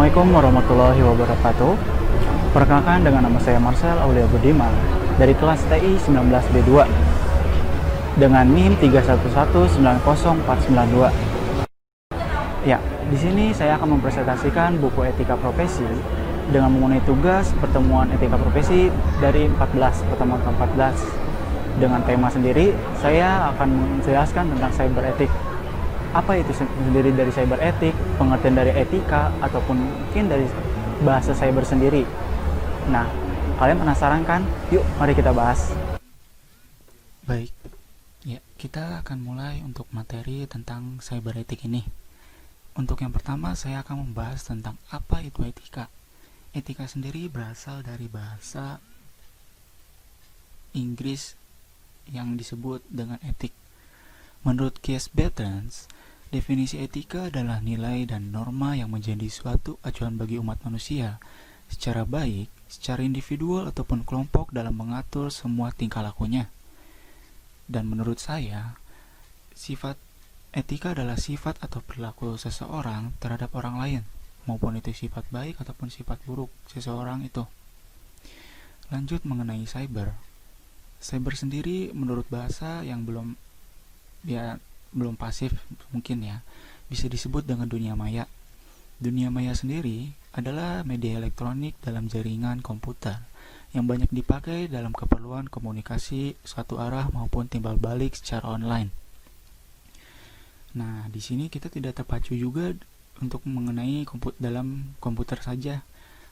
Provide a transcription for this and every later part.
Assalamualaikum warahmatullahi wabarakatuh. Perkenalkan, dengan nama saya Marcel Aulia Budiman dari kelas TI 19B2 dengan NIM 31190492. Ya, di sini saya akan mempresentasikan buku Etika Profesi dengan mengenai tugas pertemuan etika profesi dari 14 pertemuan ke-14. Dengan tema sendiri, saya akan menjelaskan tentang cyber etik. Apa itu sendiri dari cyber etik, pengertian dari etika, ataupun mungkin dari bahasa cyber sendiri. Nah, kalian penasaran kan? Yuk, mari kita bahas. Baik, ya kita akan mulai untuk materi tentang cyber etik ini. Untuk yang pertama, saya akan membahas tentang apa itu etika. Etika sendiri berasal dari bahasa Inggris yang disebut dengan etik. Menurut Kees Bertrand, definisi etika adalah nilai dan norma yang menjadi suatu acuan bagi umat manusia secara baik, secara individual ataupun kelompok dalam mengatur semua tingkah lakunya. Dan menurut saya, sifat etika adalah sifat atau perilaku seseorang terhadap orang lain, maupun itu sifat baik ataupun sifat buruk seseorang itu. Lanjut mengenai cyber. Cyber sendiri menurut bahasa yang belum pasif mungkin ya, bisa disebut dengan dunia maya. Dunia maya sendiri adalah media elektronik dalam jaringan komputer yang banyak dipakai dalam keperluan komunikasi satu arah maupun timbal balik secara online. Nah, di sini kita tidak terpacu juga untuk mengenai dalam komputer saja.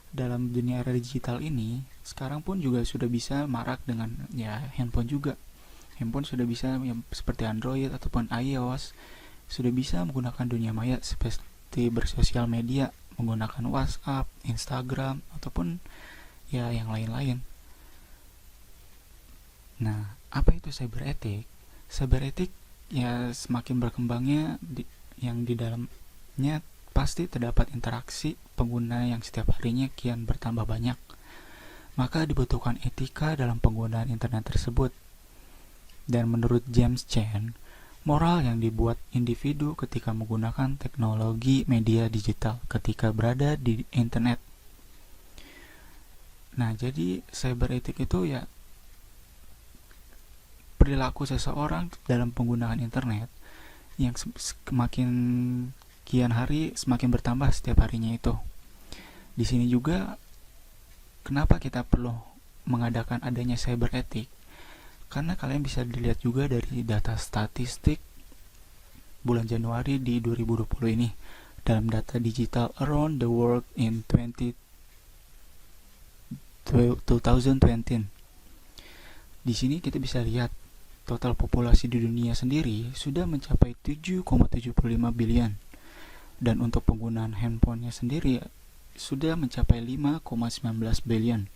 Dalam dunia era digital ini, sekarang pun juga sudah bisa marak dengan handphone juga. Handphone sudah bisa seperti Android ataupun iOS sudah bisa menggunakan dunia maya seperti bersosial media, menggunakan WhatsApp, Instagram ataupun yang lain-lain. Nah, apa itu cyber etik? Cyber etik semakin berkembangnya yang di dalamnya pasti terdapat interaksi pengguna yang setiap harinya kian bertambah banyak. Maka dibutuhkan etika dalam penggunaan internet tersebut. Dan menurut James Chan, moral yang dibuat individu ketika menggunakan teknologi media digital ketika berada di internet. Nah, jadi cyber etik itu perilaku seseorang dalam penggunaan internet yang semakin kian hari semakin bertambah setiap harinya itu. Di sini juga kenapa kita perlu mengadakan adanya cyber etik? Karena kalian bisa dilihat juga dari data statistik bulan Januari di 2020 ini dalam data digital around the world in 2020. Di sini kita bisa lihat total populasi di dunia sendiri sudah mencapai 7,75 billion. Dan untuk penggunaan handphonenya sendiri sudah mencapai 5,19 billion.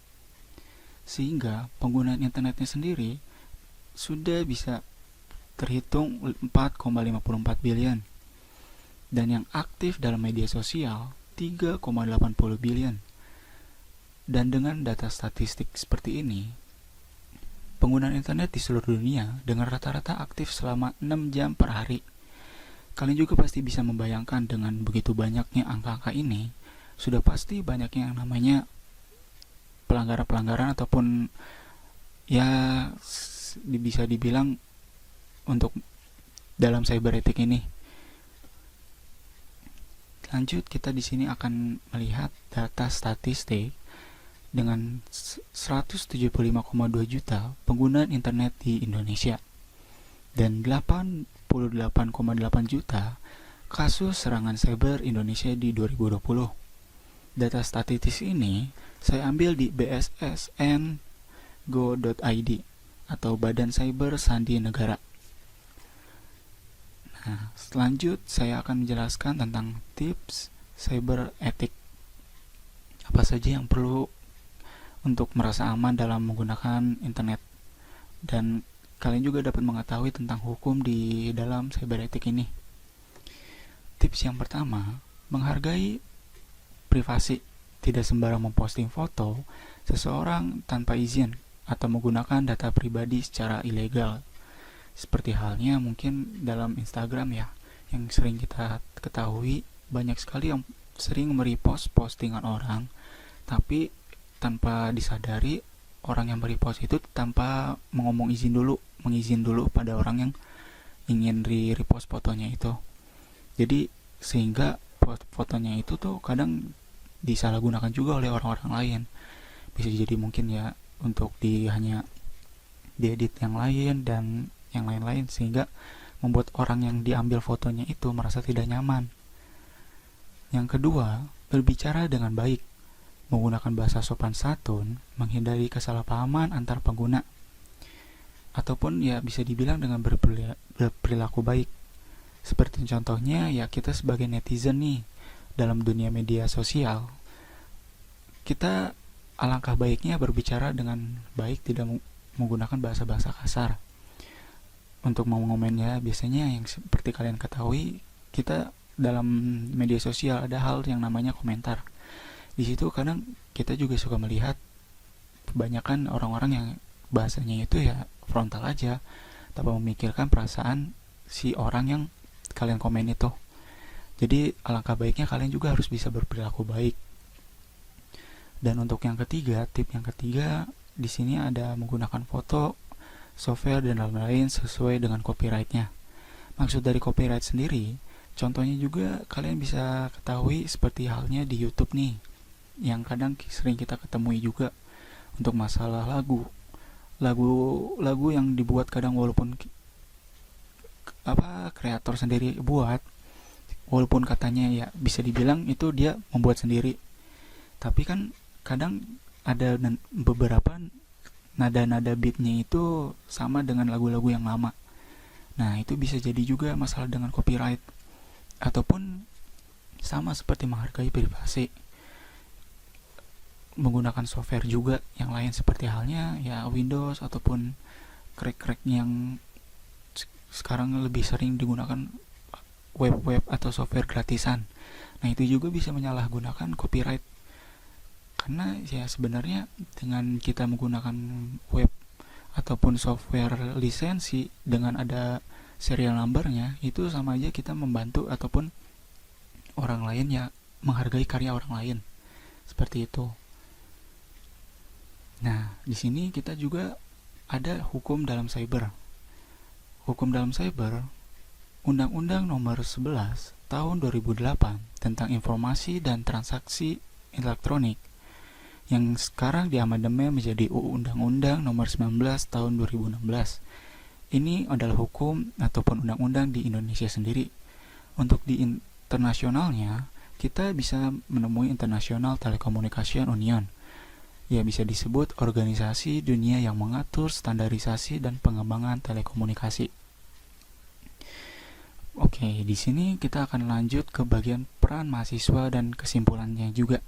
Sehingga penggunaan internetnya sendiri sudah bisa terhitung 4,54 billion. Dan yang aktif dalam media sosial 3,80 billion. Dan dengan data statistik seperti ini, penggunaan internet di seluruh dunia dengan rata-rata aktif selama 6 jam per hari. Kalian juga pasti bisa membayangkan dengan begitu banyaknya angka-angka ini, sudah pasti banyaknya yang namanya pelanggaran-pelanggaran ataupun bisa dibilang untuk dalam cyber etik ini. Lanjut, kita di sini akan melihat data statistik dengan 175,2 juta penggunaan internet di Indonesia dan 88,8 juta kasus serangan cyber Indonesia di 2020. Data statistik ini saya ambil di bssn.go.id atau Badan Cyber Sandi Negara. Nah, selanjut saya akan menjelaskan tentang tips cyber etik. Apa saja yang perlu untuk merasa aman dalam menggunakan internet. Dan kalian juga dapat mengetahui tentang hukum di dalam cyber etik ini. Tips yang pertama, menghargai privasi. Tidak sembarang memposting foto seseorang tanpa izin atau menggunakan data pribadi secara ilegal. Seperti halnya mungkin dalam Instagram yang sering kita ketahui banyak sekali yang sering merepost postingan orang, tapi tanpa disadari orang yang merepost itu tanpa mengizin dulu pada orang yang ingin repost fotonya itu. Jadi sehingga fotonya itu tuh kadang disalahgunakan juga oleh orang-orang lain. Bisa jadi mungkin ya untuk hanya diedit yang lain dan yang lain-lain, sehingga membuat orang yang diambil fotonya itu merasa tidak nyaman. Yang kedua, berbicara dengan baik, menggunakan bahasa sopan santun, menghindari kesalahpahaman antar pengguna, ataupun ya bisa dibilang dengan berperilaku baik. Seperti contohnya ya kita sebagai netizen nih, dalam dunia media sosial, kita alangkah baiknya berbicara dengan baik, tidak menggunakan bahasa-bahasa kasar. Untuk mau ngomennya, biasanya yang seperti kalian ketahui, kita dalam media sosial ada hal yang namanya komentar. Di situ kadang kita juga suka melihat kebanyakan orang-orang yang bahasanya itu ya frontal aja, tanpa memikirkan perasaan si orang yang kalian komen itu. Jadi alangkah baiknya kalian juga harus bisa berperilaku baik. Dan untuk yang ketiga, tip yang ketiga di sini ada menggunakan foto, software dan lain-lain sesuai dengan copyrightnya. Maksud dari copyright sendiri, contohnya juga kalian bisa ketahui seperti halnya di YouTube nih, yang kadang sering kita ketemui juga untuk masalah lagu yang dibuat kadang walaupun kreator sendiri buat, walaupun katanya ya bisa dibilang itu dia membuat sendiri, tapi kan kadang ada beberapa nada-nada beatnya itu sama dengan lagu-lagu yang lama. Nah itu bisa jadi juga masalah dengan copyright, ataupun sama seperti menghargai privasi, menggunakan software juga yang lain seperti halnya ya Windows ataupun crack yang sekarang lebih sering digunakan web atau software gratisan. Nah itu juga bisa menyalahgunakan copyright, karena ya sebenarnya dengan kita menggunakan web ataupun software lisensi dengan ada serial numbernya, itu sama aja kita membantu ataupun orang lain ya menghargai karya orang lain, seperti itu. Nah di sini kita juga ada hukum dalam cyber. Hukum dalam cyber, Undang-Undang Nomor 11 Tahun 2008 tentang Informasi dan Transaksi Elektronik, yang sekarang diamandemen menjadi Undang-Undang Nomor 19 Tahun 2016. Ini adalah hukum ataupun undang-undang di Indonesia sendiri. Untuk di internasionalnya, kita bisa menemui International Telecommunication Union, ya bisa disebut organisasi dunia yang mengatur standarisasi dan pengembangan telekomunikasi. Oke, di sini kita akan lanjut ke bagian peran mahasiswa dan kesimpulannya juga.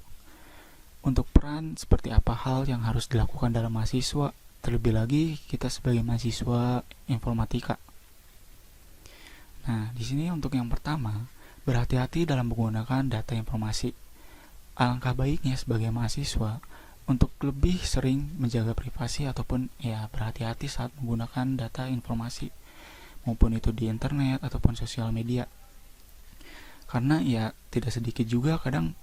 Untuk peran, seperti apa hal yang harus dilakukan dalam mahasiswa, terlebih lagi kita sebagai mahasiswa informatika. Nah, di sini untuk yang pertama, berhati-hati dalam menggunakan data informasi. Alangkah baiknya sebagai mahasiswa untuk lebih sering menjaga privasi ataupun ya berhati-hati saat menggunakan data informasi, maupun itu di internet ataupun sosial media. Karena ya tidak sedikit juga kadang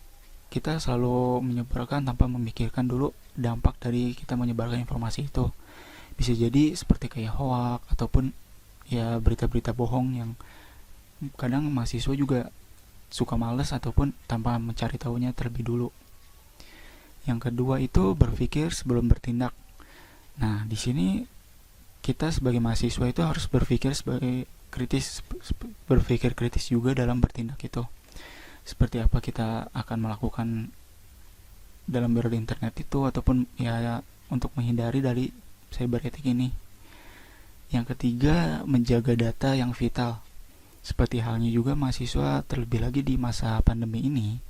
kita selalu menyebarkan tanpa memikirkan dulu dampak dari kita menyebarkan informasi itu. Bisa jadi seperti kayak hoax ataupun ya berita-berita bohong yang kadang mahasiswa juga suka males ataupun tanpa mencari tahunya terlebih dulu. Yang kedua itu berpikir sebelum bertindak. Nah, di sini kita sebagai mahasiswa itu harus berpikir kritis juga dalam bertindak itu. Seperti apa kita akan melakukan dalam berinternet itu, ataupun ya untuk menghindari dari cyber etik ini. Yang ketiga, menjaga data yang vital. Seperti halnya juga mahasiswa, terlebih lagi di masa pandemi ini,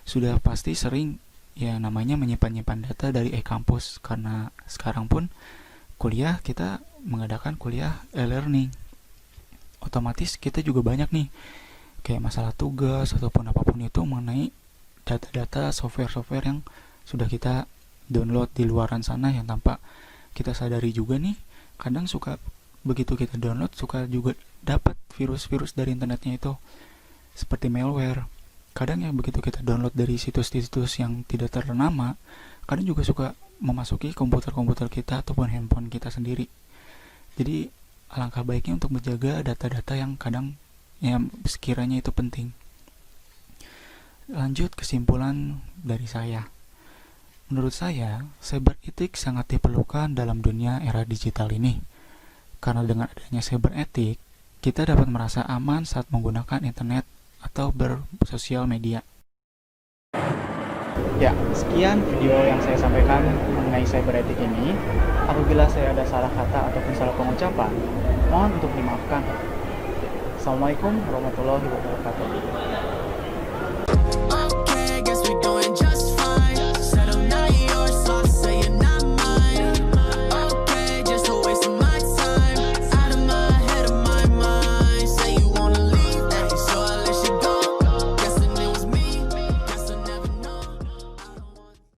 sudah pasti sering ya namanya menyimpan data dari e-kampus, karena sekarang pun kuliah kita mengadakan kuliah e-learning. Otomatis kita juga banyak nih kayak masalah tugas ataupun apapun itu mengenai data-data software-software yang sudah kita download di luaran sana, yang tanpa kita sadari juga nih kadang suka begitu kita download suka juga dapat virus-virus dari internetnya itu, seperti malware. kadang yang begitu kita download dari situs-situs yang tidak ternama, kadang juga suka memasuki komputer-komputer kita ataupun handphone kita sendiri. Jadi alangkah baiknya untuk menjaga data-data yang kadang yang sekiranya itu penting. Lanjut kesimpulan dari saya. Menurut saya, cyber etik sangat diperlukan dalam dunia era digital ini. Karena dengan adanya cyber etik, kita dapat merasa aman saat menggunakan internet atau bersosial media. Ya, sekian video yang saya sampaikan mengenai cyber etik ini. Apabila saya ada salah kata ataupun salah pengucapan, mohon untuk dimaafkan. Assalamualaikum warahmatullahi wabarakatuh.